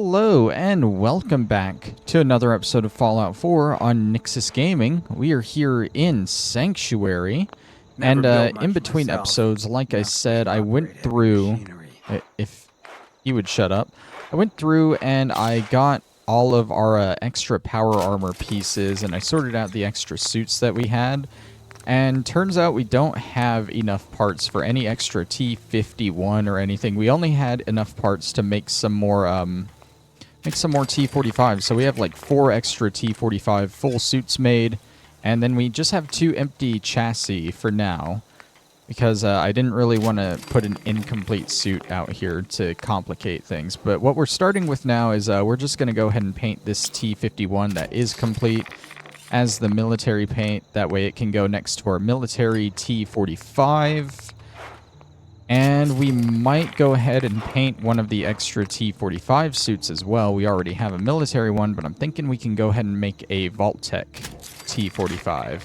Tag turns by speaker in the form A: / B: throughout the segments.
A: Hello and welcome back to another episode of Fallout 4 on Nyxus Gaming. We are here in Sanctuary, and in between episodes, like I said, I went through, if you would shut up, I went through and I got all of our extra power armor pieces, and I sorted out the extra suits that we had, and turns out we don't have enough parts for any extra T51 or anything. We only had enough parts to make some more T45. So we have like 4 extra T45 full suits made, and then we just have 2 empty chassis for now, because I didn't really want to put an incomplete suit out here to complicate things. But what we're starting with now is we're just going to go ahead and paint this T51 that is complete as the military paint. That way it can go next to our military T45. And we might go ahead and paint one of the extra T45 suits as well. We already have a military one, but I'm thinking we can go ahead and make a Vault-Tec T45.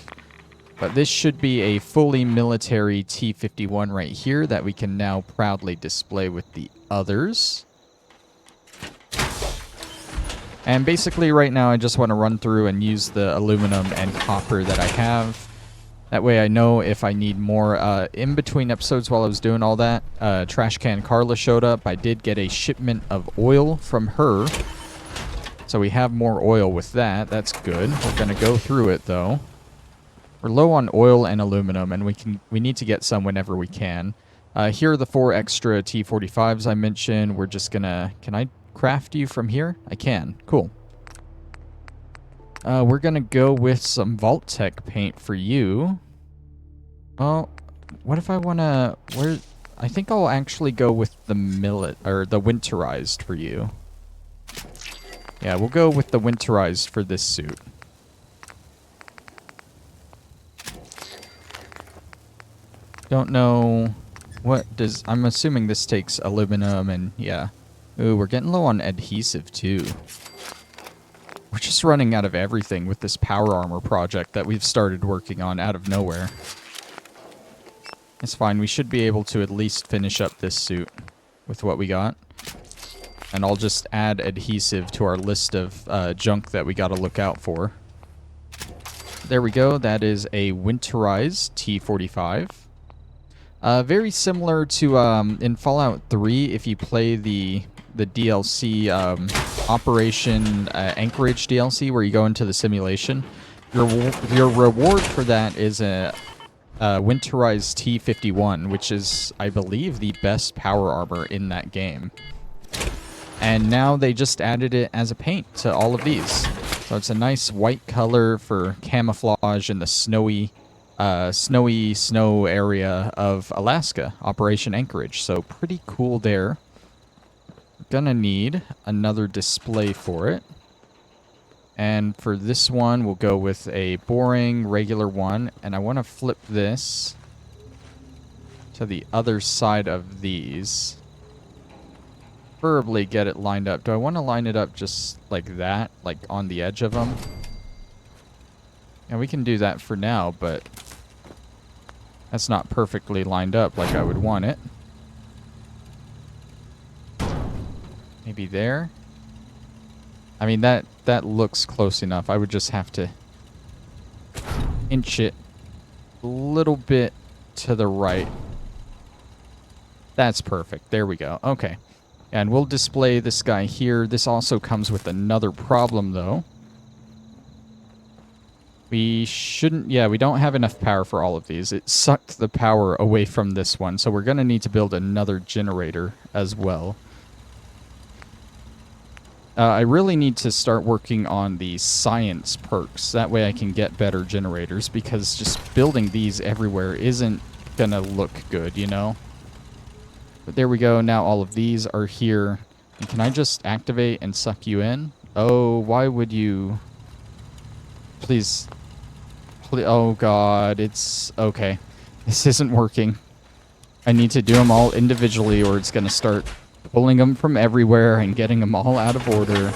A: But this should be a fully military T51 right here that we can now proudly display with the others. And basically right now I just want to run through and use the aluminum and copper that I have. That way I know if I need more. In between episodes while I was doing all that, Trash Can Carla showed up. I did get a shipment of oil from her. So we have more oil with that. That's good. We're going to go through it though. We're low on oil and aluminum, and we need to get some whenever we can. Here are the 4 extra T45s I mentioned. We're just going to... Can I craft you from here? I can. Cool. We're going to go with some Vault-Tec paint for you. Well, what if I want to... I think I'll actually go with the winterized for you. Yeah, we'll go with the winterized for this suit. Don't know what does... I'm assuming this takes aluminum and yeah. Ooh, we're getting low on adhesive too. We're just running out of everything with this power armor project that we've started working on out of nowhere. It's fine. We should be able to at least finish up this suit with what we got. And I'll just add adhesive to our list of junk that we got to look out for. There we go. That is a winterized T45. Very similar to in Fallout 3, if you play the DLC Operation Anchorage DLC, where you go into the simulation, your reward for that is a winterized T51, which is, I believe, the best power armor in that game. And now they just added it as a paint to all of these. So it's a nice white color for camouflage in the snowy snow area of Alaska, Operation Anchorage. So pretty cool there. Gonna need another display for it. And for this one, we'll go with a boring regular one. And I want to flip this to the other side of these. Preferably get it lined up. Do I want to line it up just like that, like on the edge of them? And we can do that for now, but that's not perfectly lined up like I would want it. Maybe there. I mean, that looks close enough. I would just have to inch it a little bit to the right. That's perfect. There we go. Okay. And we'll display this guy here. This also comes with another problem, though. We shouldn't... Yeah, we don't have enough power for all of these. It sucked the power away from this one, so we're going to need to build another generator as well. I really need to start working on the science perks. That way I can get better generators, because just building these everywhere isn't going to look good, you know? But there we go. Now all of these are here. And can I just activate and suck you in? Oh, why would you... Please... Oh god, it's... Okay. This isn't working. I need to do them all individually, or it's going to start pulling them from everywhere and getting them all out of order.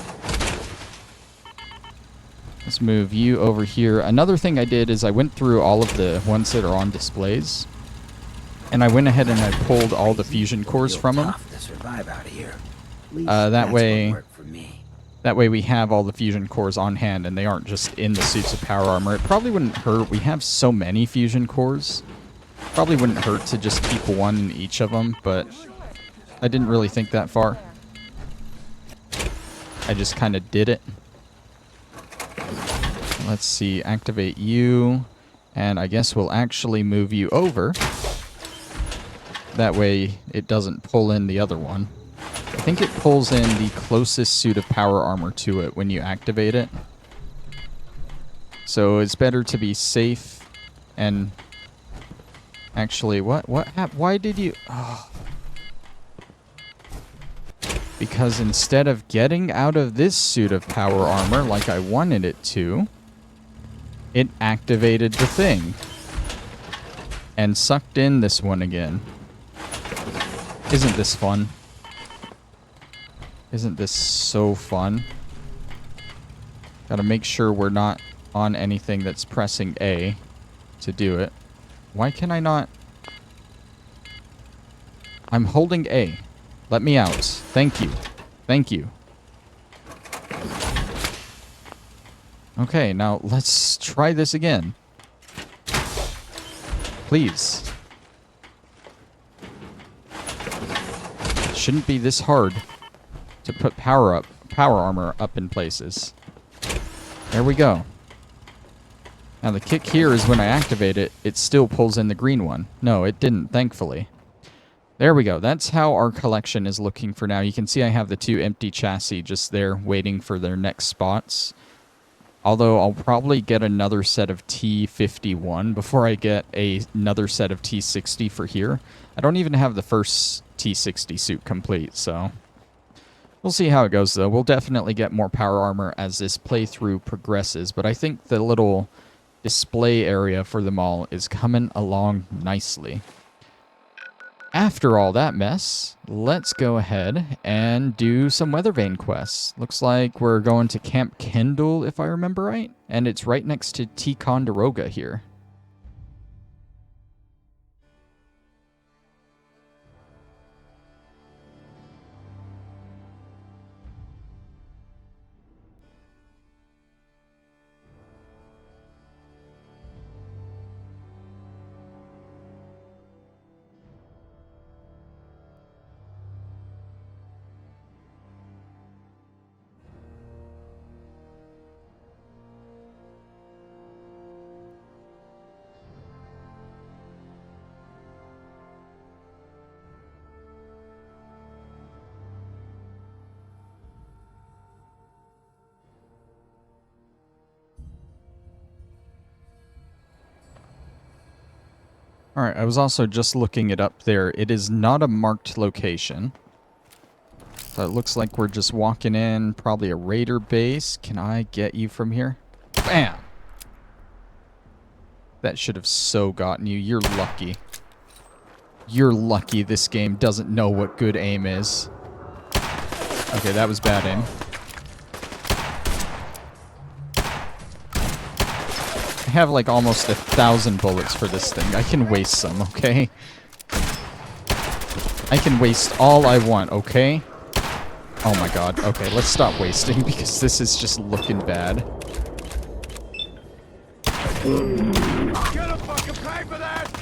A: Let's move you over here. Another thing I did is I went through all of the ones that are on displays. And I went ahead and I pulled all the fusion cores from them. That way That way we have all the fusion cores on hand and they aren't just in the suits of power armor. It probably wouldn't hurt. We have so many fusion cores. Probably wouldn't hurt to just keep one in each of them, but I didn't really think that far. I just kind of did it. Let's see, activate you, and I guess we'll actually move you over. That way it doesn't pull in the other one. I think it pulls in the closest suit of power armor to it when you activate it. So it's better to be safe and... Actually, why did you... Oh. Because instead of getting out of this suit of power armor like I wanted it to, it activated the thing. And sucked in this one again. Isn't this fun? Isn't this so fun? Gotta make sure we're not on anything that's pressing A to do it. Why can I not? I'm holding A. Let me out. Thank you. Thank you. Okay, now let's try this again. Please. It shouldn't be this hard to put power armor up in places. There we go. Now the kick here is when I activate it, it still pulls in the green one. No, it didn't, thankfully. There we go. That's how our collection is looking for now. You can see I have the 2 empty chassis just there waiting for their next spots. Although I'll probably get another set of T51 before I get another set of T60 for here. I don't even have the first T60 suit complete, so... We'll see how it goes, though. We'll definitely get more power armor as this playthrough progresses, but I think the little display area for them all is coming along nicely. After all that mess, let's go ahead and do some Weathervane quests. Looks like we're going to Camp Kendall, if I remember right, and it's right next to Ticonderoga here. Alright, I was also just looking it up there. It is not a marked location. So it looks like we're just walking in, probably a raider base. Can I get you from here? Bam! That should have so gotten you. You're lucky. You're lucky this game doesn't know what good aim is. Okay, that was bad aim. I have like almost 1,000 bullets for this thing. I can waste some, okay? I can waste all I want, okay? Oh my god. Okay, let's stop wasting because this is just looking bad.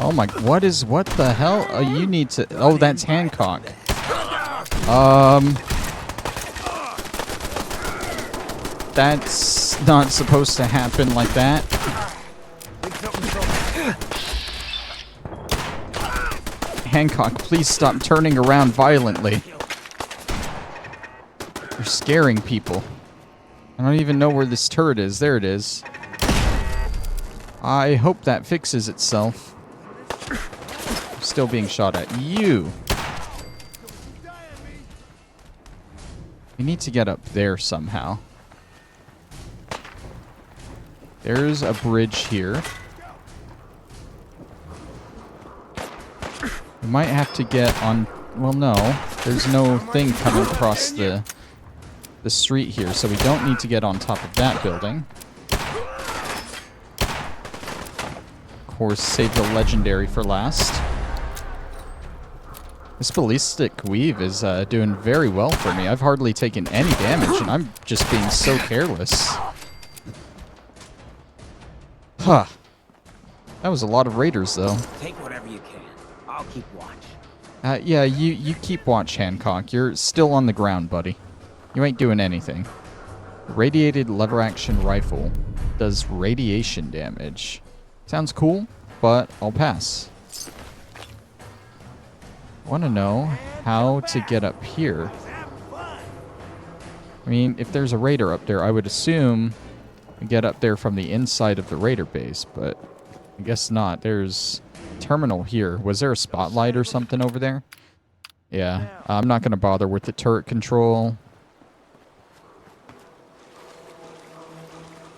A: Oh my, what the hell? Oh, you need to, oh, that's Hancock. That's not supposed to happen like that. Hancock, please stop turning around violently. You're scaring people. I don't even know where this turret is. There it is. I hope that fixes itself. I'm still being shot at. You! We need to get up there somehow. There's a bridge here. We might have to get on... Well, no. There's no thing coming across the street here, so we don't need to get on top of that building. Of course, save the legendary for last. This ballistic weave is doing very well for me. I've hardly taken any damage, and I'm just being so careless. Huh. That was a lot of raiders, though.
B: Take whatever you can. I'll keep watch.
A: Yeah, you keep watch, Hancock. You're still on the ground, buddy. You ain't doing anything. Radiated lever-action rifle does radiation damage. Sounds cool, but I'll pass. I want to know how to get up here. I mean, if there's a raider up there, I would assume we get up there from the inside of the raider base, but I guess not. There's a terminal here. Was there a spotlight or something over there? Yeah, I'm not going to bother with the turret control.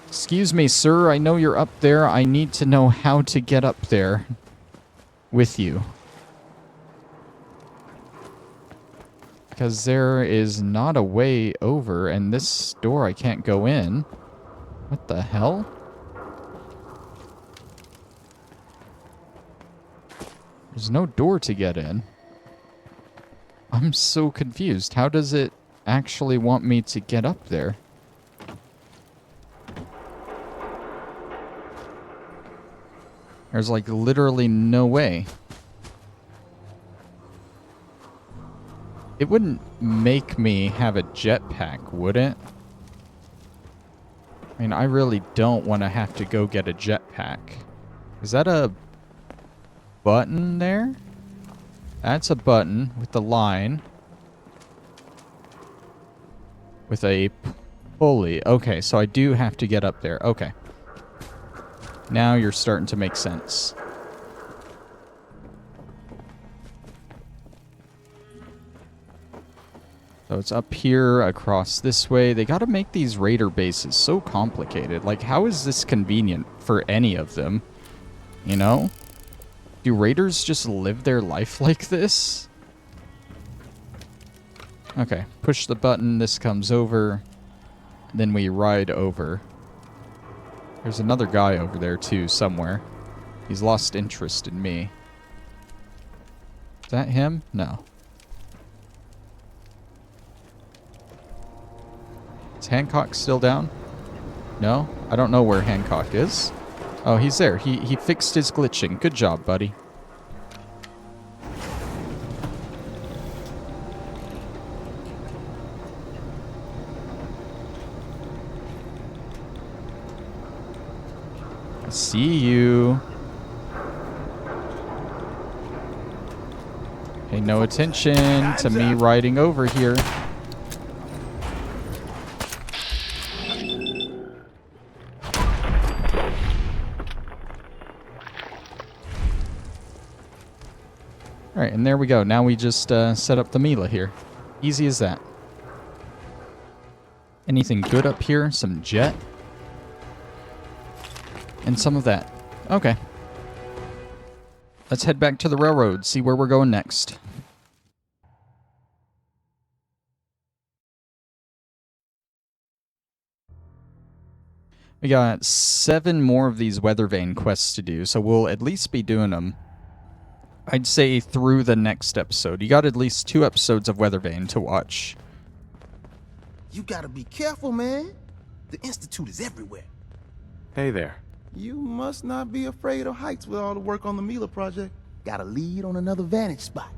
A: Excuse me, sir. I know you're up there. I need to know how to get up there with you. Because there is not a way over, and this door I can't go in. What the hell? There's no door to get in. I'm so confused. How does it actually want me to get up there? There's like literally no way. It wouldn't make me have a jetpack, would it? I mean, I really don't want to have to go get a jetpack. Is that a button there? That's a button with the line. With a pulley. Okay, so I do have to get up there. Okay. Now you're starting to make sense. So it's up here, across this way. They gotta make these raider bases so complicated. Like, how is this convenient for any of them? You know? Do raiders just live their life like this? Okay, push the button, this comes over. Then we ride over. There's another guy over there, too, somewhere. He's lost interest in me. Is that him? No. Is Hancock still down? No? I don't know where Hancock is. Oh, he's there. He fixed his glitching. Good job, buddy. I see you. Pay no attention to me riding over here. Alright, and there we go. Now we just set up the Mila here. Easy as that. Anything good up here? Some jet? And some of that. Okay. Let's head back to the railroad, see where we're going next. We got 7 more of these Weathervane quests to do, so we'll at least be doing them, I'd say, through the next episode. You got at least 2 episodes of Weathervane to watch.
C: You gotta be careful, man. The Institute is everywhere.
D: Hey there.
C: You must not be afraid of heights with all the work on the Mila project. Got a lead on another vantage spot,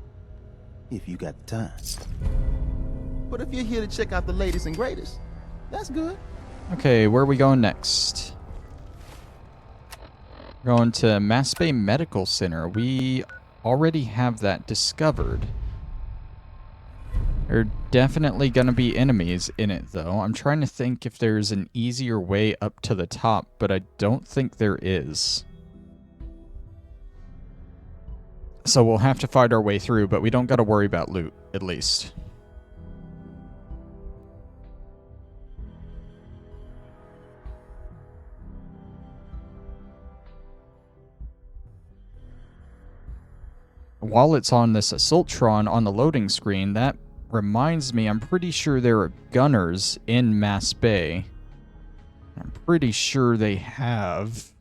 C: if you got the time. But if you're here to check out the latest and greatest, that's good.
A: Okay, where are we going next? We're going to Mass Bay Medical Center. We already have that discovered. There are definitely going to be enemies in it, though. I'm trying to think if there's an easier way up to the top, but I don't think there is. So we'll have to fight our way through, but we don't got to worry about loot, at least. While it's on this Assaultron on the loading screen, that reminds me, I'm pretty sure there are gunners in Mass Bay. I'm pretty sure they have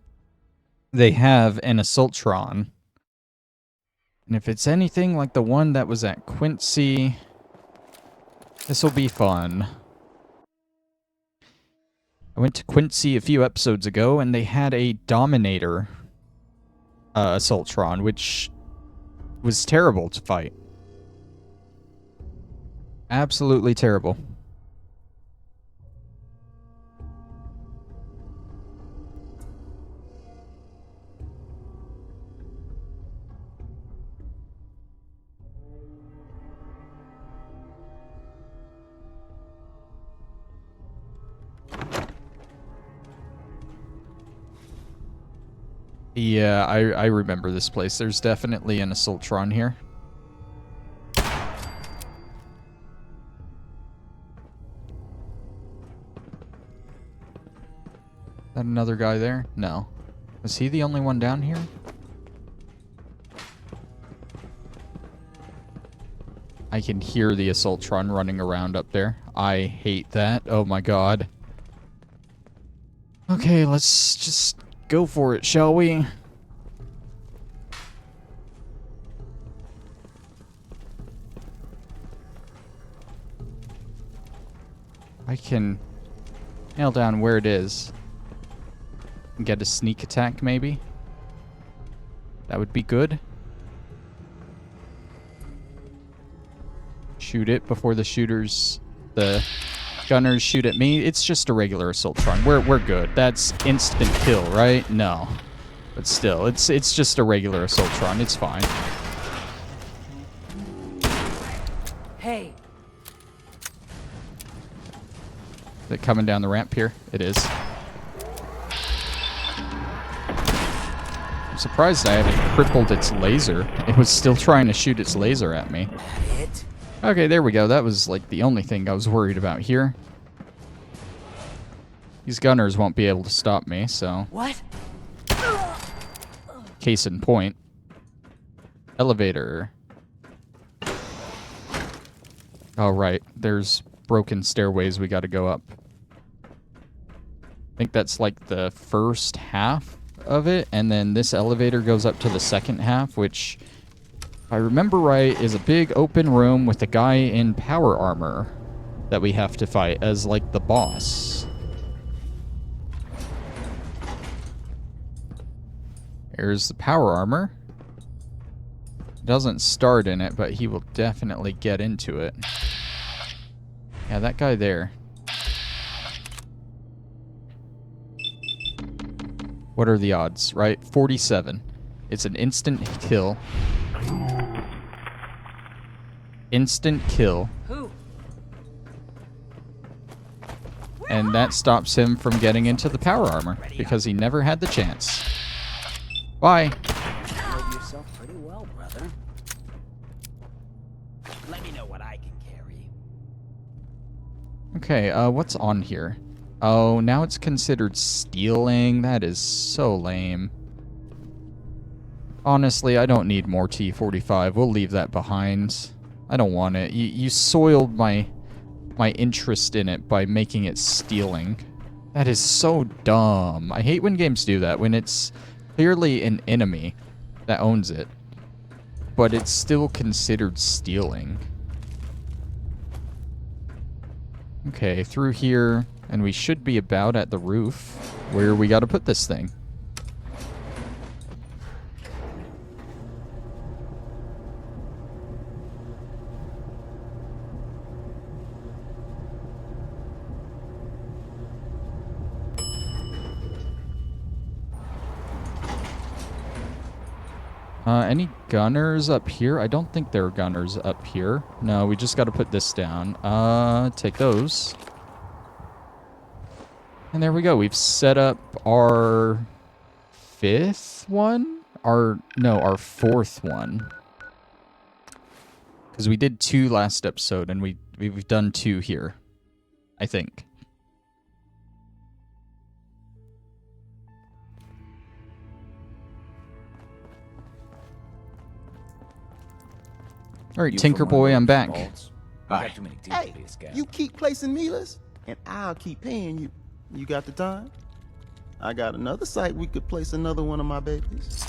A: an Assaultron. And if it's anything like the one that was at Quincy, this will be fun. I went to Quincy a few episodes ago, and they had a Dominator Assaultron, which was terrible to fight. Absolutely terrible. Yeah, I remember this place. There's definitely an Assaultron here. That another guy there? No. Was he the only one down here? I can hear the Assaultron running around up there. I hate that. Oh my god. Okay, let's just go for it, shall we? I can nail down where it is. Get a sneak attack, maybe? That would be good. Shoot it before the gunners shoot at me. It's just a regular Assaultron. We're good. That's instant kill, right? No. But still, it's just a regular Assaultron. It's fine.
B: Hey.
A: Is it coming down the ramp here? It is. I'm surprised I haven't crippled its laser. It was still trying to shoot its laser at me.
B: It.
A: Okay, there we go. That was like the only thing I was worried about here. These gunners won't be able to stop me, so...
B: What?
A: Case in point. Elevator. Oh, right. There's broken stairways we gotta go up. I think that's like the first half of it, and then this elevator goes up to the second half, which, if I remember right, is a big open room with a guy in power armor that we have to fight as like the boss. There's the power armor. Doesn't start in it, but he will definitely get into it. Yeah, that guy there. What are the odds, right? 47. It's an instant kill. Instant kill.
B: Who?
A: And that stops him from getting into the power armor because he never had the chance. Bye.
B: You handled yourself pretty well, brother. Let me know what I can carry.
A: Okay, what's on here? Oh, now it's considered stealing. That is so lame. Honestly, I don't need more T-45. We'll leave that behind. I don't want it. You soiled my interest in it by making it stealing. That is so dumb. I hate when games do that, when it's clearly an enemy that owns it, but it's still considered stealing. Okay, through here, and we should be about at the roof where we gotta put this thing. Any gunners up here? I don't think there are gunners up here. No, we just got to put this down. Take those. And there we go. We've set up our fifth one? Our fourth one. Because we did 2 last episode, and we've done 2 here, I think. All right, Tinker Boy, I'm back.
B: Got too many teeth
C: Hey,
B: to be a scout.
C: you keep placing meters, and I'll keep paying you. You got the time? I got another site we could place another one of my babies.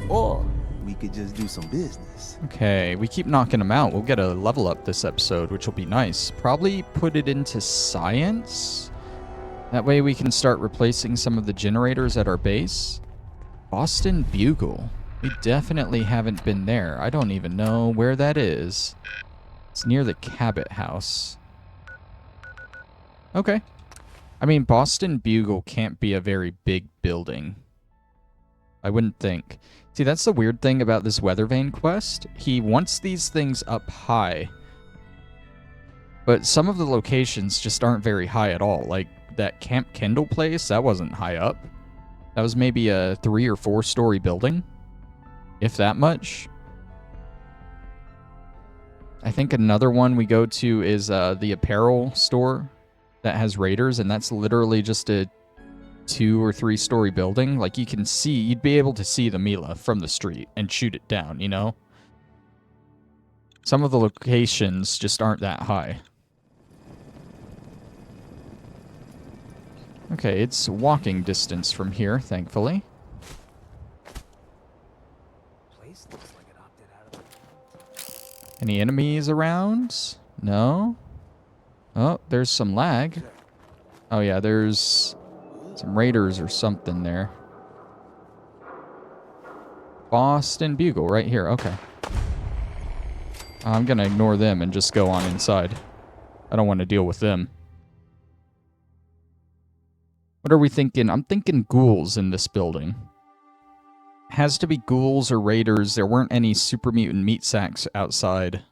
C: Or we could just do some business.
A: Okay, we keep knocking them out. We'll get a level up this episode, which will be nice. Probably put it into science. That way we can start replacing some of the generators at our base. Boston Bugle. We definitely haven't been there. I don't even know where that is. It's near the Cabot House. Okay. I mean, Boston Bugle can't be a very big building. I wouldn't think. See, that's the weird thing about this Weathervane quest. He wants these things up high. But some of the locations just aren't very high at all. Like that Camp Kendall place, that wasn't high up. That was maybe a 3 or 4 story building. If that much. I think another one we go to is the apparel store that has raiders, and that's literally just a 2 or 3 story building. Like you can see, you'd be able to see the Mila from the street and shoot it down, you know? Some of the locations just aren't that high. Okay, it's walking distance from here, thankfully.
B: Place looks like it opted out of the...
A: Any enemies around? No? Oh, there's some lag. Oh yeah, there's some raiders or something there. Boston Bugle right here. Okay. I'm gonna ignore them and just go on inside. I don't want to deal with them. What are we thinking? I'm thinking ghouls in this building. Has to be ghouls or raiders. There weren't any super mutant meat sacks outside.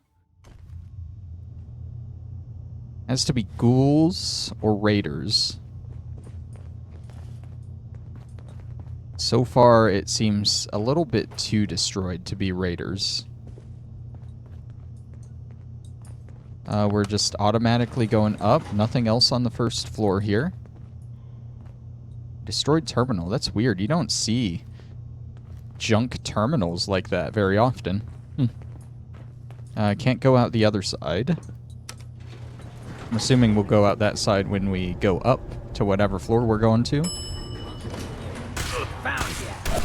A: Has to be ghouls or raiders. So far, it seems a little bit too destroyed to be raiders. We're just automatically going up. Nothing else on the first floor here. Destroyed terminal. That's weird. You don't see junk terminals like that very often. Can't go out the other side. I'm assuming we'll go out that side when we go up to whatever floor we're going to.
B: Found ya.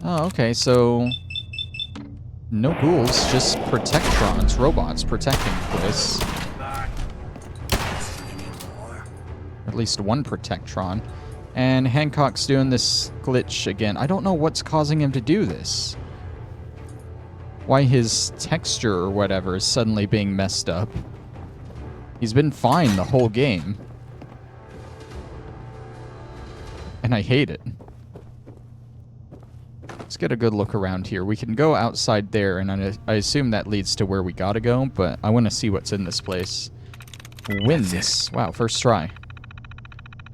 A: Oh, okay, so no ghouls, just protectrons, robots protecting the place. At least one protectron. And Hancock's doing this glitch again. I don't know what's causing him to do this. Why his texture or whatever is suddenly being messed up. He's been fine the whole game. And I hate it. Let's get a good look around here. We can go outside there, and I assume that leads to where we gotta go, but I want to see what's in this place. Wins. Wow, first try.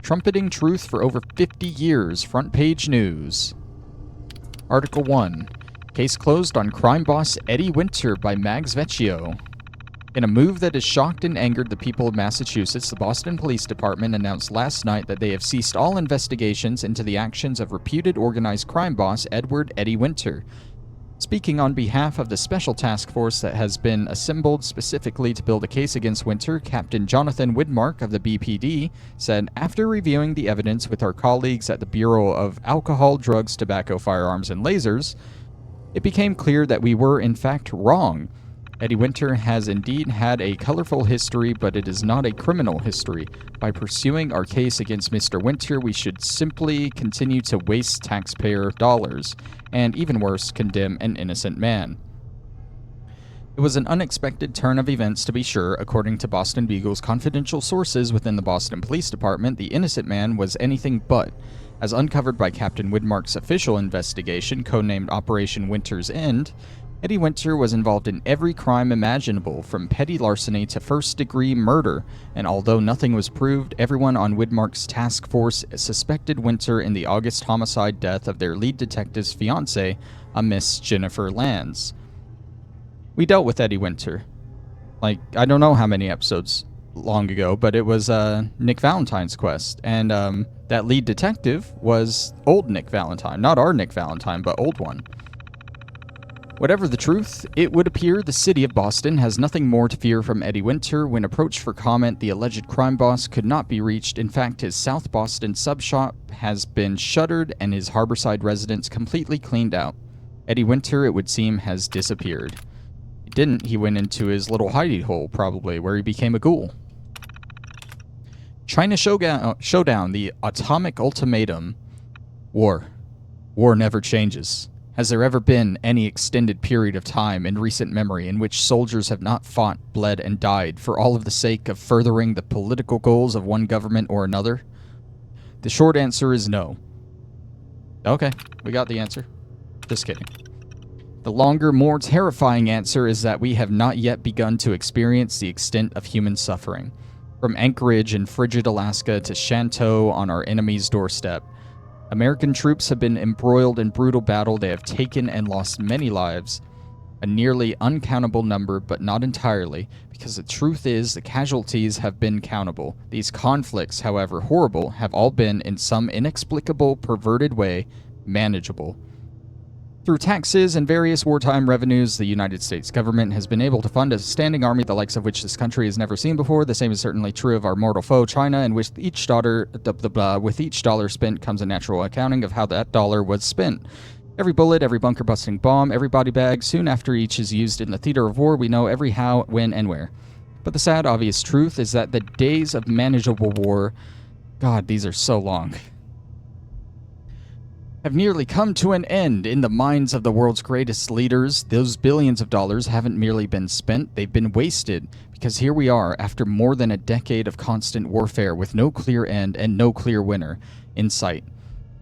A: Trumpeting truth for over 50 years. Front page news. Article 1. Case closed on crime boss Eddie Winter by Mags Vecchio. In a move that has shocked and angered the people of Massachusetts, the Boston Police Department announced last night that they have ceased all investigations into the actions of reputed organized crime boss Edward Eddie Winter. Speaking on behalf of the special task force that has been assembled specifically to build a case against Winter, Captain Jonathan Widmark of the BPD said, "After reviewing the evidence with our colleagues at the Bureau of Alcohol, Drugs, Tobacco, Firearms, and Lasers, it became clear that we were in fact wrong. Eddie Winter has indeed had a colorful history, but it is not a criminal history. By pursuing our case against Mr. Winter, we should simply continue to waste taxpayer dollars, and even worse, condemn an innocent man." It was an unexpected turn of events, to be sure. According to Boston Bugle's confidential sources within the Boston Police Department, the innocent man was anything but. As uncovered by Captain Widmark's official investigation, codenamed Operation Winter's End, Eddie Winter was involved in every crime imaginable, from petty larceny to first-degree murder, and although nothing was proved, everyone on Widmark's task force suspected Winter in the August homicide death of their lead detective's fiancée, a Miss Jennifer Lands. We dealt with Eddie Winter. Like, I don't know how many episodes long ago, but it was Nick Valentine's quest, and that lead detective was old Nick Valentine. Not our Nick Valentine, but old one. Whatever the truth, it would appear the city of Boston has nothing more to fear from Eddie Winter. When approached for comment, the alleged crime boss could not be reached. In fact, his South Boston sub shop has been shuttered and his Harborside residence completely cleaned out. Eddie Winter, it would seem, has disappeared. He didn't. He went into his little hidey hole, probably, where he became a ghoul. China Showdown, the Atomic Ultimatum. War. War never changes. Has there ever been any extended period of time in recent memory in which soldiers have not fought, bled, and died for all of the sake of furthering the political goals of one government or another? The short answer is no. Okay, we got the answer. Just kidding. The longer, more terrifying answer is that we have not yet begun to experience the extent of human suffering. From Anchorage in frigid Alaska to Shantou on our enemy's doorstep, American troops have been embroiled in brutal battle. They have taken and lost many lives, a nearly uncountable number, but not entirely, because the truth is the casualties have been countable. These conflicts, however horrible, have all been, in some inexplicable, perverted way, manageable. Through taxes and various wartime revenues, the United States government has been able to fund a standing army the likes of which this country has never seen before. The same is certainly true of our mortal foe, China, and with each dollar spent comes a natural accounting of how that dollar was spent. Every bullet, every bunker-busting bomb, every body bag, soon after each is used in the theater of war, we know every how, when, and where. But the sad, obvious truth is that the days of manageable war, God, these are so long, have nearly come to an end in the minds of the world's greatest leaders. Those billions of dollars haven't merely been spent, they've been wasted, because here we are after more than a decade of constant warfare with no clear end and no clear winner in sight.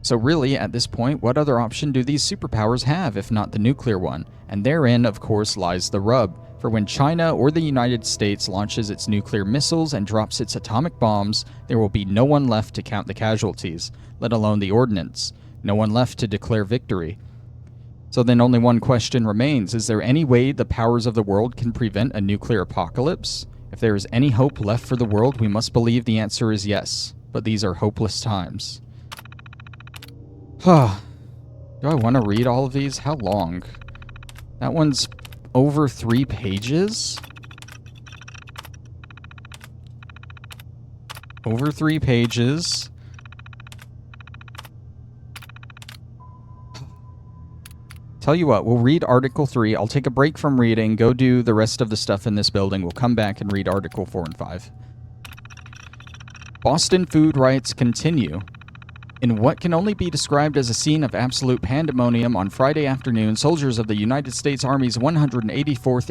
A: So really, at this point, what other option do these superpowers have if not the nuclear one? And therein, of course, lies the rub. For when China or the United States launches its nuclear missiles and drops its atomic bombs, there will be no one left to count the casualties, let alone the ordnance. No one left to declare victory. So then only one question remains. Is there any way the powers of the world can prevent a nuclear apocalypse? If there is any hope left for the world, we must believe the answer is yes. But these are hopeless times. Do I want to read all of these? How long? That one's over 3 pages? Over 3 pages. Tell you what, we'll read Article 3. I'll take a break from reading, go do the rest of the stuff in this building. We'll come back and read Article 4 and 5. Boston food riots continue. In what can only be described as a scene of absolute pandemonium, on Friday afternoon, soldiers of the United States Army's 184th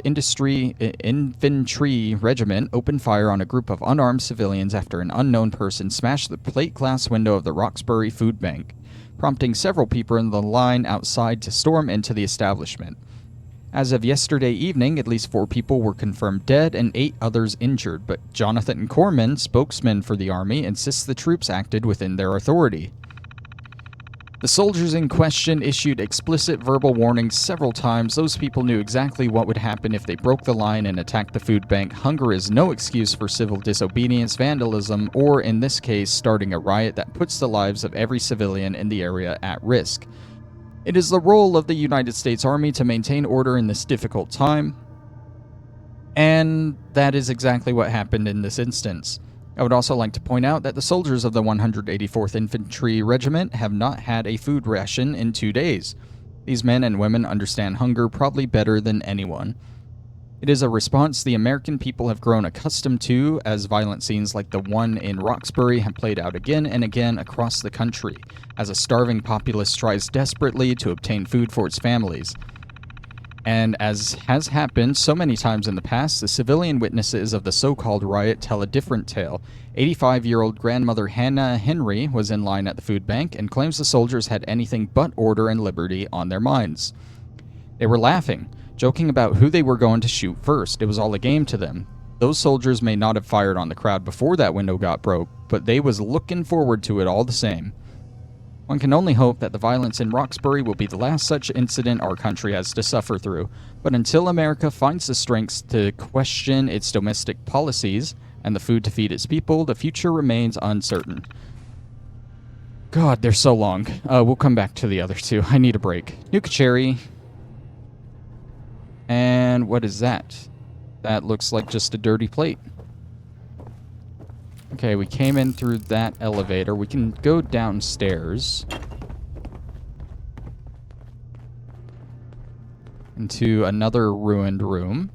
A: Infantry Regiment opened fire on a group of unarmed civilians after an unknown person smashed the plate glass window of the Roxbury Food Bank, prompting several people in the line outside to storm into the establishment. As of yesterday evening, at least 4 people were confirmed dead and 8 others injured, but Jonathan Corman, spokesman for the Army, insists the troops acted within their authority. The soldiers in question issued explicit verbal warnings several times. Those people knew exactly what would happen if they broke the line and attacked the food bank. Hunger is no excuse for civil disobedience, vandalism, or, in this case, starting a riot that puts the lives of every civilian in the area at risk. It is the role of the United States Army to maintain order in this difficult time, and that is exactly what happened in this instance. I would also like to point out that the soldiers of the 184th Infantry Regiment have not had a food ration in 2 days. These men and women understand hunger probably better than anyone. It is a response the American people have grown accustomed to, as violent scenes like the one in Roxbury have played out again and again across the country, as a starving populace tries desperately to obtain food for its families. And as has happened so many times in the past, the civilian witnesses of the so-called riot tell a different tale. 85-year-old grandmother Hannah Henry was in line at the food bank and claims the soldiers had anything but order and liberty on their minds. They were laughing, joking about who they were going to shoot first. It was all a game to them. Those soldiers may not have fired on the crowd before that window got broke, but they was looking forward to it all the same. One can only hope that the violence in Roxbury will be the last such incident our country has to suffer through. But until America finds the strength to question its domestic policies and the food to feed its people, the future remains uncertain. God, they're so long. We'll come back to the other two. I need a break. Nuka Cherry. And what is that? That looks like just a dirty plate. Okay, we came in through that elevator. We can go downstairs into another ruined room.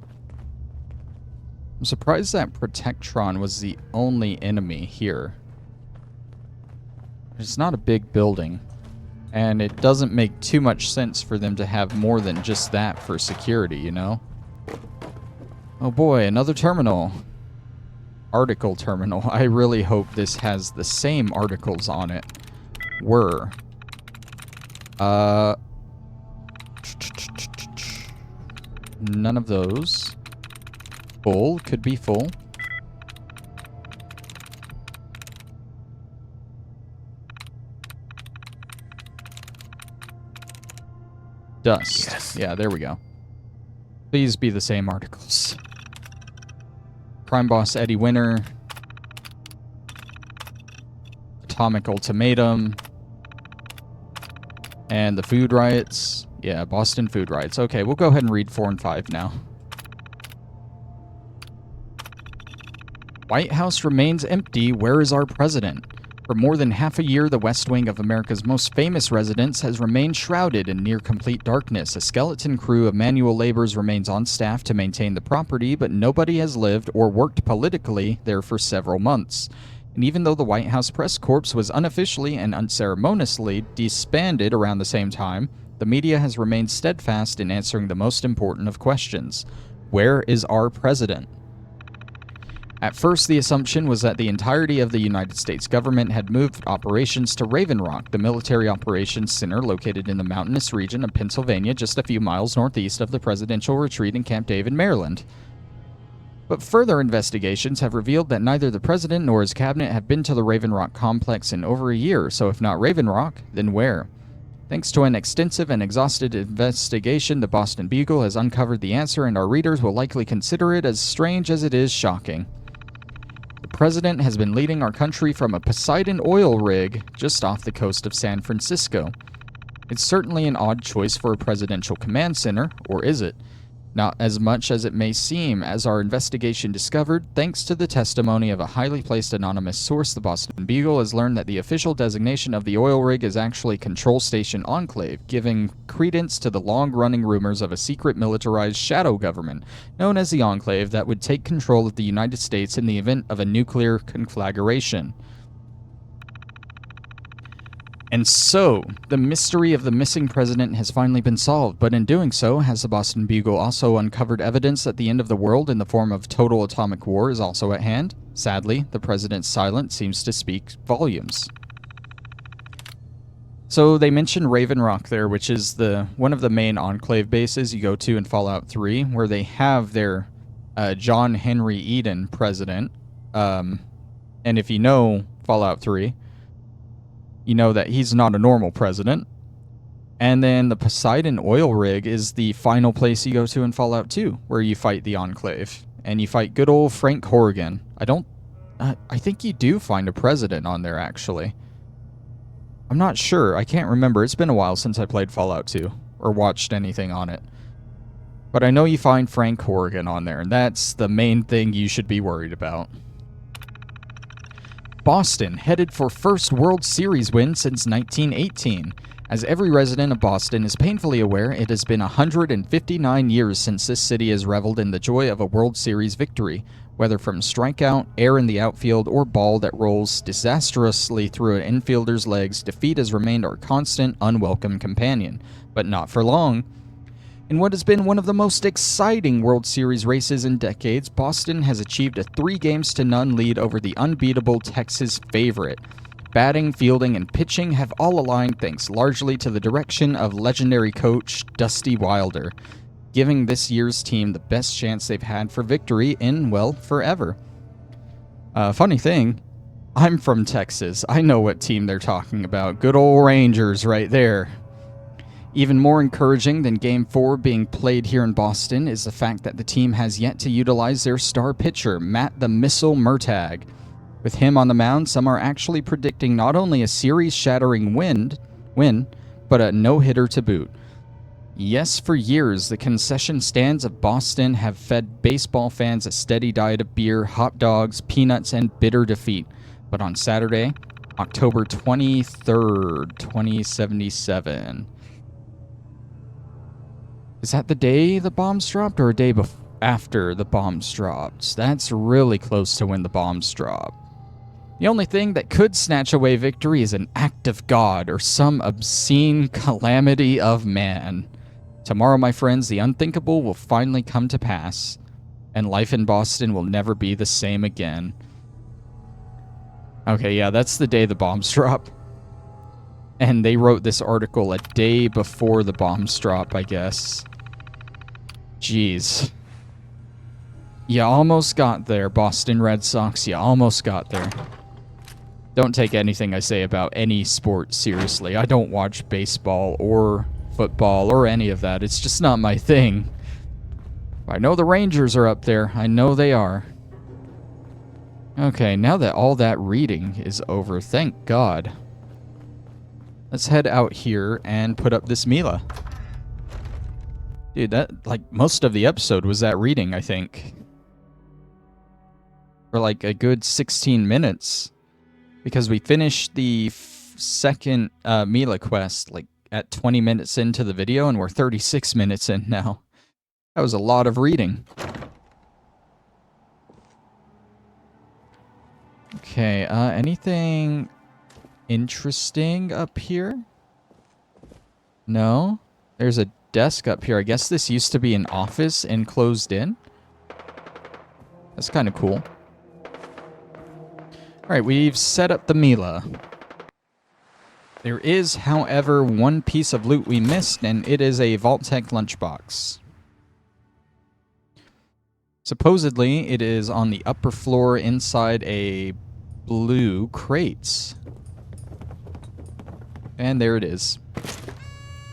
A: I'm surprised that Protectron was the only enemy here. It's not a big building, and it doesn't make too much sense for them to have more than just that for security, you know? Oh boy, another terminal. Article terminal. I really hope this has the same articles on it. None of those. Full. Could be full. Dust.
B: Yes.
A: Yeah, there we go. Please be the same articles. Crime Boss Eddie Winter. Atomic Ultimatum. And the food riots. Yeah, Boston food riots. Okay, we'll go ahead and read 4 and 5 now. White House remains empty. Where is our president? For more than half a year, the West Wing of America's most famous residence has remained shrouded in near-complete darkness. A skeleton crew of manual laborers remains on staff to maintain the property, but nobody has lived or worked politically there for several months. And even though the White House Press Corps was unofficially and unceremoniously disbanded around the same time, the media has remained steadfast in answering the most important of questions. Where is our president? At first, the assumption was that the entirety of the United States government had moved operations to Raven Rock, the military operations center located in the mountainous region of Pennsylvania, just a few miles northeast of the presidential retreat in Camp David, Maryland. But further investigations have revealed that neither the president nor his cabinet have been to the Raven Rock complex in over a year, so if not Raven Rock, then where? Thanks to an extensive and exhaustive investigation, the Boston Bugle has uncovered the answer, and our readers will likely consider it as strange as it is shocking. The president has been leading our country from a Poseidon oil rig just off the coast of San Francisco. It's certainly an odd choice for a presidential command center, or is it? Not as much as it may seem. As our investigation discovered, thanks to the testimony of a highly placed anonymous source, the Boston Bugle has learned that the official designation of the oil rig is actually Control Station Enclave, giving credence to the long-running rumors of a secret militarized shadow government, known as the Enclave, that would take control of the United States in the event of a nuclear conflagration. And so, the mystery of the missing president has finally been solved, but in doing so, has the Boston Bugle also uncovered evidence that the end of the world in the form of total atomic war is also at hand? Sadly, the president's silence seems to speak volumes. So they mentioned Raven Rock there, which is one of the main Enclave bases you go to in Fallout 3, where they have their John Henry Eden president. And if you know Fallout 3, you know that he's not a normal president. And then the Poseidon oil rig is the final place you go to in Fallout 2, where you fight the Enclave. And you fight good old Frank Horrigan. I think you do find a president on there, actually. I'm not sure. I can't remember. It's been a while since I played Fallout 2, or watched anything on it. But I know you find Frank Horrigan on there, and that's the main thing you should be worried about. Boston, headed for first World Series win since 1918. As every resident of Boston is painfully aware, it has been 159 years since this city has reveled in the joy of a World Series victory. Whether from strikeout, air in the outfield, or ball that rolls disastrously through an infielder's legs, defeat has remained our constant, unwelcome companion. But not for long. In what has been one of the most exciting World Series races in decades, Boston has achieved a 3-0 lead over the unbeatable Texas favorite. Batting, fielding, and pitching have all aligned thanks largely to the direction of legendary coach Dusty Wilder, giving this year's team the best chance they've had for victory in, well, forever. Funny thing, I'm from Texas. I know what team they're talking about. Good old Rangers right there. Even more encouraging than Game 4 being played here in Boston is the fact that the team has yet to utilize their star pitcher, Matt the Missile Murtagh. With him on the mound, some are actually predicting not only a series-shattering win, but a no-hitter to boot. Yes, for years, the concession stands of Boston have fed baseball fans a steady diet of beer, hot dogs, peanuts, and bitter defeat. But on Saturday, October 23rd, 2077. Is that the day the bombs dropped or a day after the bombs dropped? That's really close to when the bombs dropped. The only thing that could snatch away victory is an act of God or some obscene calamity of man. Tomorrow, my friends, the unthinkable will finally come to pass, and life in Boston will never be the same again. Okay, yeah, that's the day the bombs drop. And they wrote this article a day before the bombs drop, I guess. Jeez. You almost got there, Boston Red Sox. You almost got there. Don't take anything I say about any sport seriously. I don't watch baseball or football or any of that. It's just not my thing. I know the Rangers are up there. I know they are. Okay, now that all that reading is over, thank God. Let's head out here and put up this Mila. Dude, that, like, most of the episode was that reading, I think. For like a good 16 minutes. Because we finished the second Mila quest, like, at 20 minutes into the video, and we're 36 minutes in now. That was a lot of reading. Okay, anything interesting up here? No? There's a desk up here. I guess this used to be an office and closed in. That's kind of cool. Alright, we've set up the Mila. There is, however, one piece of loot we missed, and it is a Vault-Tec lunchbox. Supposedly, it is on the upper floor inside a blue crate. And there it is.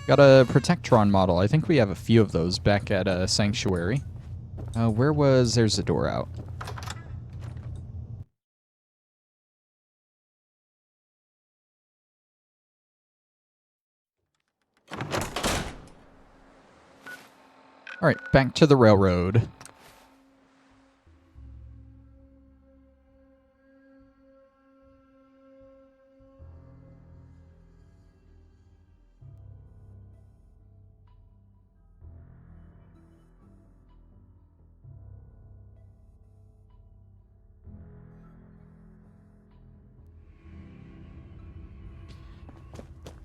A: Got a Protectron model. I think we have a few of those back at Sanctuary. Where was... There's a door out. Alright, back to the railroad.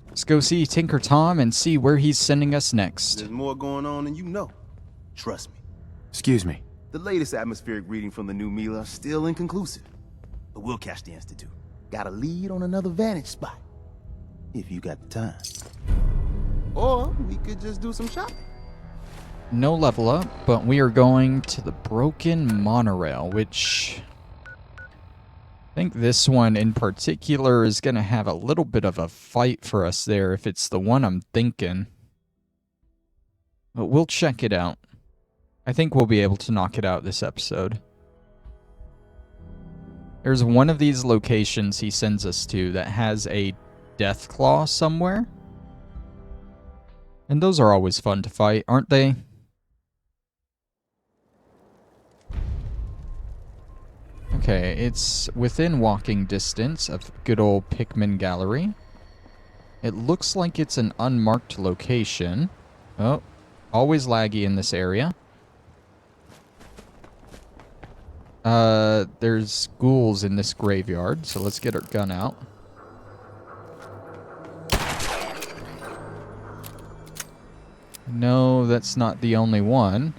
A: Let's go see Tinker Tom and see where he's sending us next.
C: There's more going on than you know. Trust me.
D: Excuse me.
C: The latest atmospheric reading from the new Mila is still inconclusive. But we'll catch the Institute. Got a lead on another vantage spot. If you got the time. Or we could just do some shopping.
A: No level up, but we are going to the broken monorail, which... I think this one in particular is going to have a little bit of a fight for us there if it's the one I'm thinking. But we'll check it out. I think we'll be able to knock it out this episode. There's one of these locations he sends us to that has a Deathclaw somewhere. And those are always fun to fight, aren't they? Okay, it's within walking distance of good old Pikmin Gallery. It looks like it's an unmarked location. Oh, always laggy in this area. There's ghouls in this graveyard, so let's get our gun out. No, that's not the only one.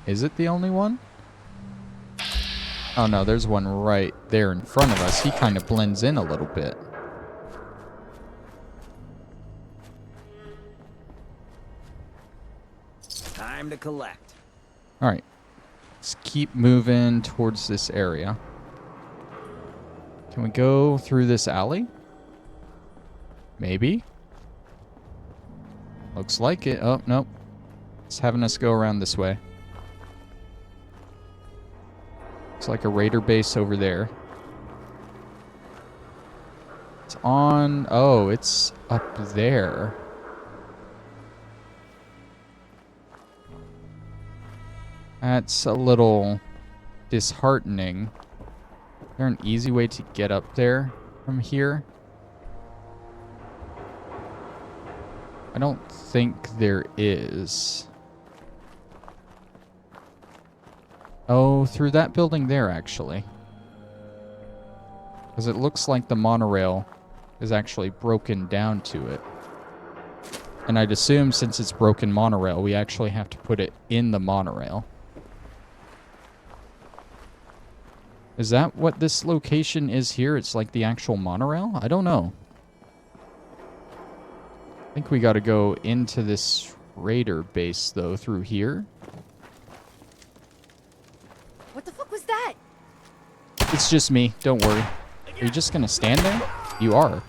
A: Is it the only one? Oh no, there's one right there in front of us. He kind of blends in a little bit.
B: Time to collect.
A: Alright. Let's keep moving towards this area. Can we go through this alley? Maybe. Looks like it. Oh, nope. It's having us go around this way. Looks like a raider base over there. on... Oh, it's up there. That's a little disheartening. Is there an easy way to get up there from here? I don't think there is. Oh, through that building there, actually. Because it looks like the monorail is actually broken down to it. And I'd assume since it's broken monorail, we actually have to put it in the monorail. Is that what this location is here? It's like the actual monorail? I don't know. I think we got to go into this raider base, though, through here.
D: What the fuck was that?
A: It's just me. Don't worry. Are you just going to stand there? You are.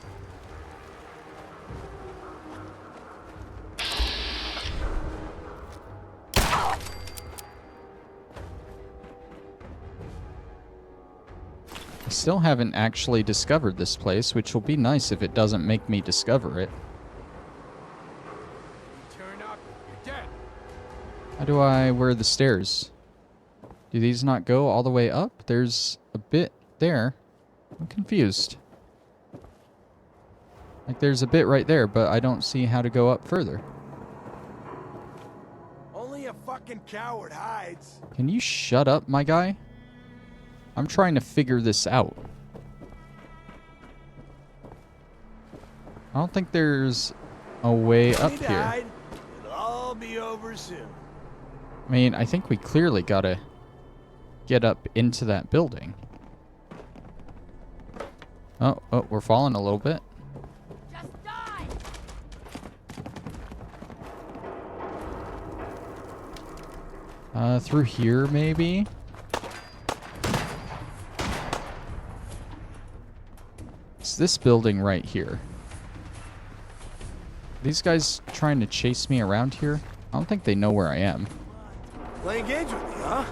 A: I still haven't actually discovered this place, which will be nice if it doesn't make me discover it.
B: Turn up, you're dead.
A: How do I... Where are the stairs? Do these not go all the way up? There's a bit there. I'm confused. Like, there's a bit right there, but I don't see how to go up further.
B: Only a fucking coward hides.
A: Can you shut up, my guy? I'm trying to figure this out. I don't think there's a way up here.
B: It'll all be over soon.
A: I mean, I think we clearly gotta get up into that building. Oh, we're falling a little bit.
D: Just die!
A: Through here, maybe? It's this building right here. These guys trying to chase me around here? I don't think they know where I am.
B: Playing games with me, huh?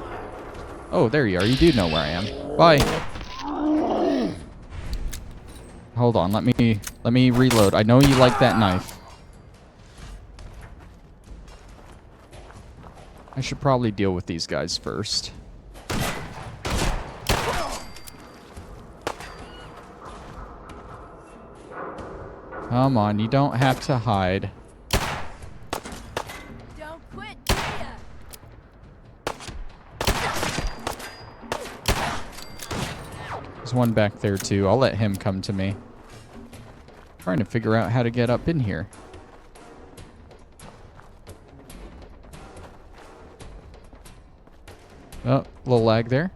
A: Oh, there you are. You do know where I am. Bye. Hold on. Let me reload. I know you like that knife. I should probably deal with these guys first. Come on, you don't have to hide.
D: Don't quit, do ya?
A: There's one back there too. I'll let him come to me. Trying to figure out how to get up in here. Oh, a little lag there.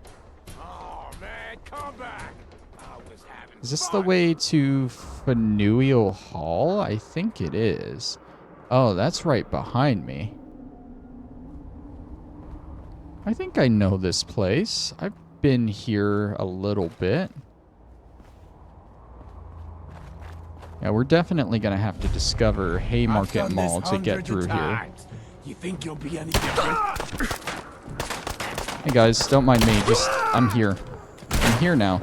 B: Oh man, come back. I was having
A: Is this
B: fun.
A: the way to Faneuil Hall? I think it is. Oh, that's right behind me. I think I know this place. I've been here a little bit. Yeah, we're definitely going to have to discover Haymarket Mall to get through here.
B: You think you'll be any different?
A: Hey guys, don't mind me. Just, I'm here. I'm here now.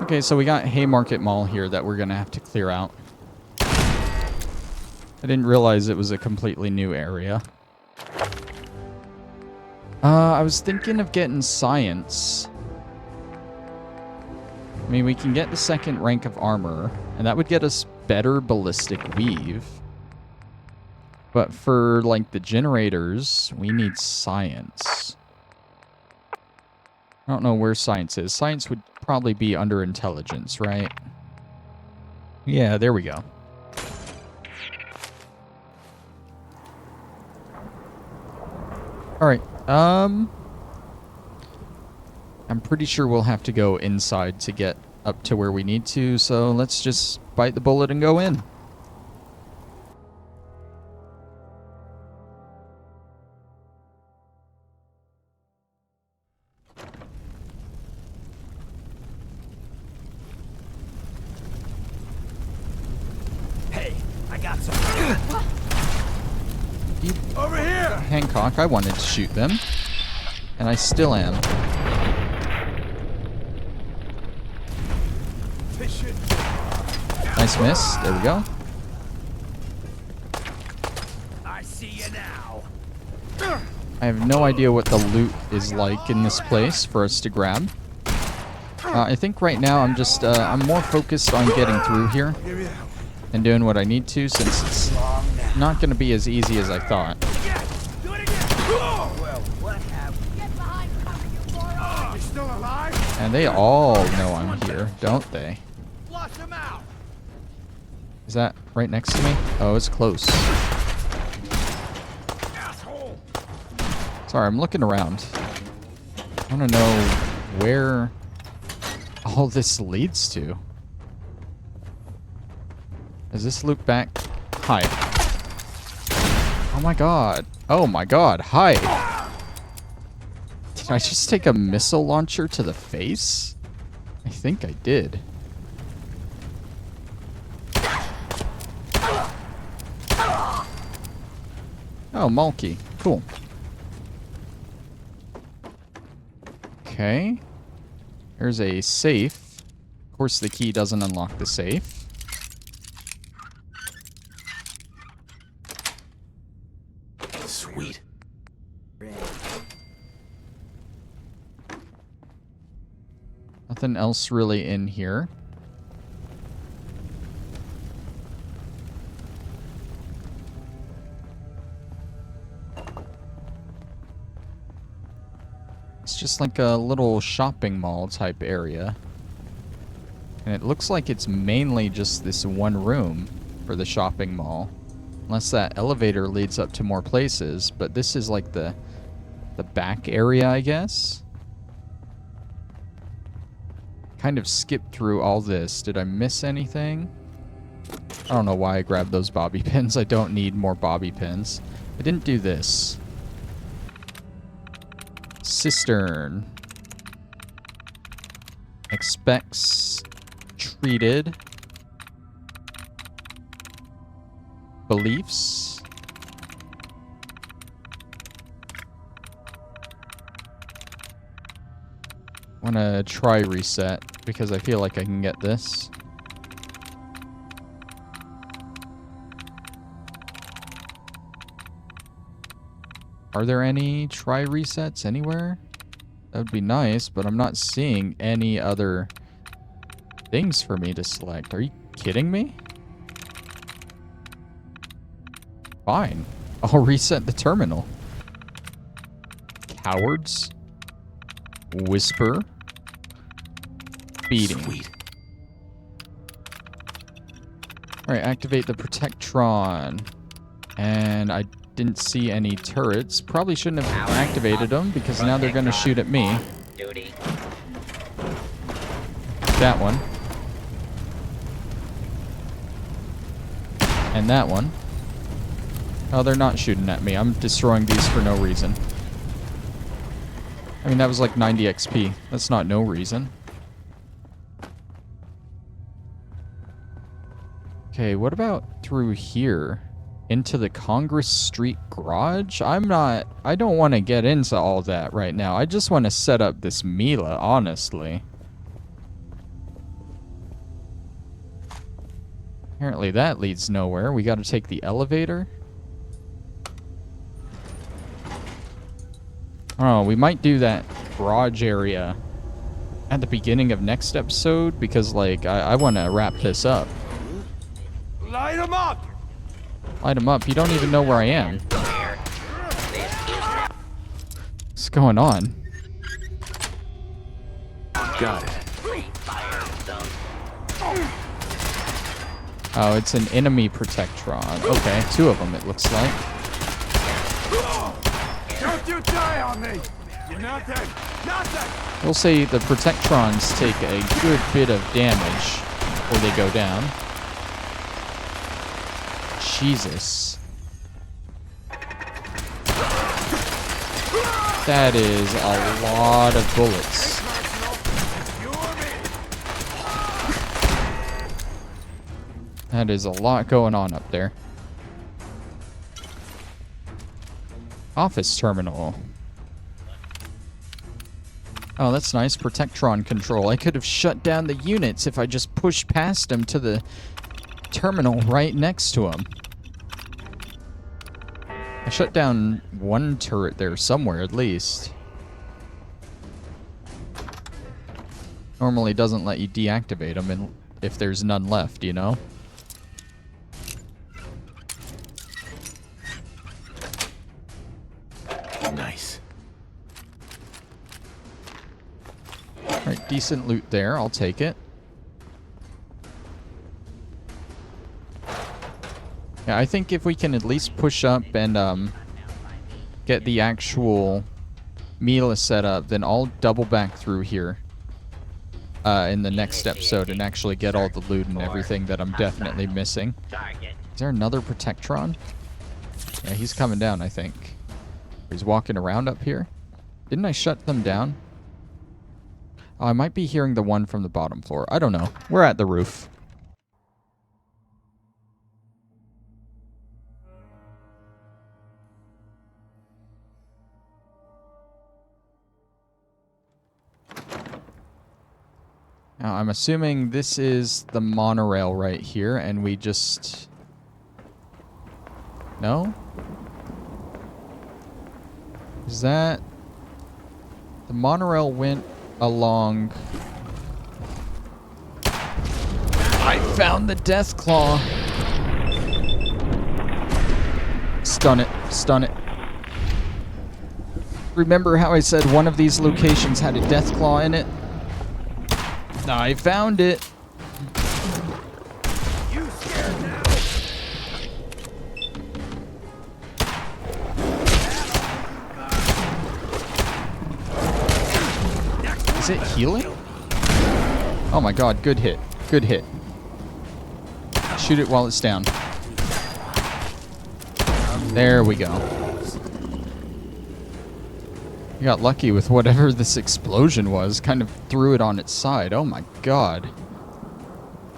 A: Okay, so we got Haymarket Mall here that we're gonna have to clear out. I didn't realize it was a completely new area. I was thinking of getting science. I mean, we can get the second rank of armor, and that would get us better ballistic weave. But for, like, the generators, we need science. I don't know where science is. Science would probably be under intelligence, right? Yeah, there we go. Alright, I'm pretty sure we'll have to go inside to get up to where we need to, so let's just bite the bullet and go in.
B: Hey, I got some. Over here!
A: Hancock, I wanted to shoot them. And I still am. Nice miss. There we go.
B: I see you now.
A: I have no idea what the loot is like in this place for us to grab. I think right now I'm just, I'm more focused on getting through here and doing what I need to, since it's not going to be as easy as I thought.
B: Do it again! Well, what have
D: Get behind cover, you moron!
B: you still alive?
A: And they all know I'm here, don't they?
B: Flush him out!
A: Is that right next to me? Oh, it's close.
B: Asshole!
A: Sorry, I'm looking around. I want to know where all this leads to. Does this loop back? Hi. Oh my god. Oh my god. Hi. Did I just take a missile launcher to the face? I think I did. Oh, Malky. Cool. Okay. There's a safe. Of course, the key doesn't unlock the safe.
C: Sweet.
A: Nothing else really in here. It's just like a little shopping mall type area. And it looks like it's mainly just this one room for the shopping mall. Unless that elevator leads up to more places, but this is like the back area, I guess. Kind of skipped through all this. Did I miss anything? I don't know why I grabbed those bobby pins. I don't need more bobby pins. I didn't do this. Cistern. Expects treated. Beliefs. Want to try reset because I feel like I can get this. Are there any try resets anywhere? That would be nice, but I'm not seeing any other things for me to select. Are you kidding me? Fine. I'll reset the terminal. Cowards. Whisper. Beating.
C: Sweet.
A: Alright, activate the Protectron. And I didn't see any turrets. Probably shouldn't have activated them because now they're going to shoot at me.
E: Duty.
A: That one. And that one. Oh, they're not shooting at me. I'm destroying these for no reason. I mean, that was like 90 XP. That's not no reason. Okay, what about through here? Into the Congress Street garage? I don't want to get into all that right now. I just want to set up this Mila, honestly. Apparently that leads nowhere. We got to take the elevator. Oh, we might do that garage area at the beginning of next episode because, like, I want to wrap this up.
B: Light him up!
A: Light him up. You don't even know where I am. What's going on?
C: Got it.
A: Oh, it's an enemy Protectron. Okay, 2 of them it looks like.
B: Don't you die on me! You're nothing! Nothing!
A: We'll say the Protectrons take a good bit of damage before they go down. Jesus. That is a lot of bullets. That is a lot going on up there. Office terminal. Oh, that's nice. Protectron control. I could have shut down the units if I just pushed past them to the terminal right next to them. I shut down one turret there somewhere, at least. Normally doesn't let you deactivate them if there's none left, you know?
C: Nice.
A: Alright, decent loot there. I'll take it. Yeah, I think if we can at least push up and get the actual Mila set up, then I'll double back through here in the next episode and actually get all the loot and everything that I'm definitely missing. Is there another Protectron? Yeah, he's coming down, I think. He's walking around up here. Didn't I shut them down? Oh, I might be hearing the one from the bottom floor. I don't know. We're at the roof. Now, I'm assuming this is the monorail right here, and we just... No? Is that... The monorail went along... I found the Deathclaw! Stun it. Stun it. Remember how I said one of these locations had a Deathclaw in it? I found it.
B: You scared now?
A: Is it healing? Oh my god, good hit. Good hit. Shoot it while it's down. There we go. You got lucky with whatever this explosion was. Kind of threw it on its side. Oh my god.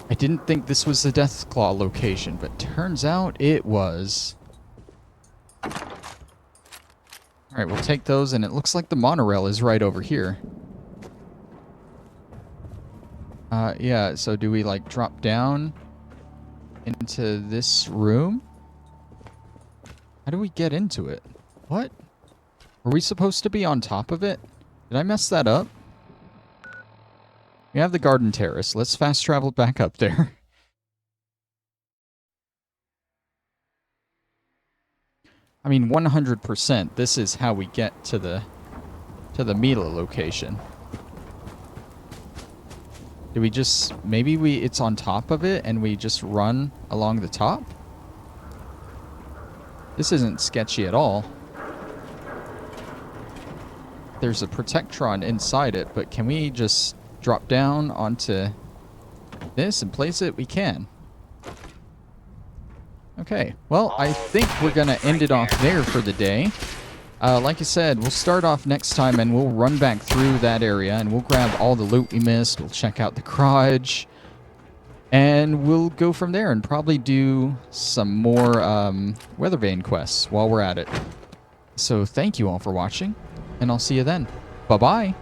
A: I didn't think this was the Deathclaw location, but turns out it was. Alright, we'll take those, and it looks like the monorail is right over here. Yeah, so do we, like, drop down into this room? How do we get into it? What? Were we supposed to be on top of it? Did I mess that up? We have the garden terrace. Let's fast travel back up there. I mean, 100%, this is how we get to the Mila location. Do we just... Maybe it's on top of it and we just run along the top? This isn't sketchy at all. There's a Protectron inside it, but can we just drop down onto this and place it? We can. Okay, well, I think we're going to end it off there for the day. Like I said, we'll start off next time and we'll run back through that area and we'll grab all the loot we missed. We'll check out the garage. And we'll go from there and probably do some more Weathervane quests while we're at it. So thank you all for watching, and I'll see you then. Bye-bye.